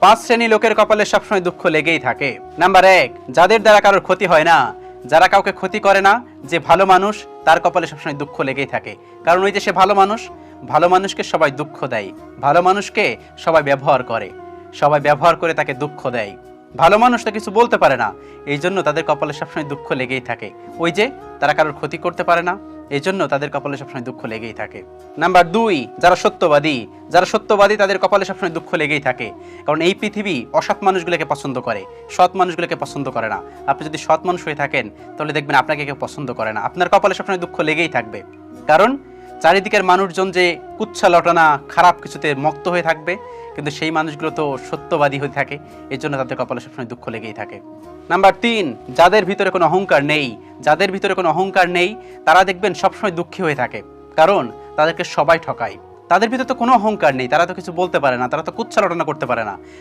5 শ্রেণী লোকের কপালে সবসময় দুঃখ লেগেই থাকে। নাম্বার 1, যাদের দ্বারা কারোর ক্ষতি হয় না, যারা কাউকে ক্ষতি করে না, যে ভালো মানুষ, তার কপালে সবসময় দুঃখ লেগেই থাকে। কারণ ওই যে সে ভালো মানুষ, ভালো মানুষকে সবাই দুঃখ দেয়, ভালো মানুষকে সবাই ব্যবহার করে, সবাই ব্যবহার করে তাকে দুঃখ দেয়। ভালো মানুষ তো কিছু বলতে পারে না, এই জন্য তাদের কপালে সবসময় দুঃখ লেগেই থাকে। ওই যে তারা কারোর ক্ষতি করতে পারে না, এই জন্য তাদের কপালে সবসময় দুঃখ লেগেই থাকে। নাম্বার 2, যারা সত্যবাদী, যারা সত্যবাদী তাদের কপালে সবসময় দুঃখ লেগেই থাকে। কারণ এই পৃথিবী অসৎ মানুষগুলোকে পছন্দ করে, সৎ মানুষগুলোকে পছন্দ করে না। আপনি যদি সৎ মানুষ হয়ে থাকেন তাহলে দেখবেন আপনাকে কেউ পছন্দ করে না, আপনার কপালে সবসময় দুঃখ লেগেই থাকবে। কারণ চারিদিকের মানুষজন যে কুচ্ছা লটানা খারাপ কিছুতে মত্ত হয়ে থাকবে, কিন্তু সেই মানুষগুলো তো সত্যবাদী হয়ে থাকে, এই জন্য তাদের কপালে সবসময় দুঃখ লেগেই থাকে। নাম্বার 3, যাদের ভিতরে কোনো অহংকার নেই, যাদের ভিতরে কোনো অহংকার নেই, তারা দেখবেন সবসময় দুঃখী হয়ে থাকে। কারণ তাদেরকে সবাই ঠকায়, তাদের ভিতরে তো কোনো অহংকার নেই, তারা তো কিছু বলতে পারে না, তারা তো কুচ্ছা লটানা করতে পারে না,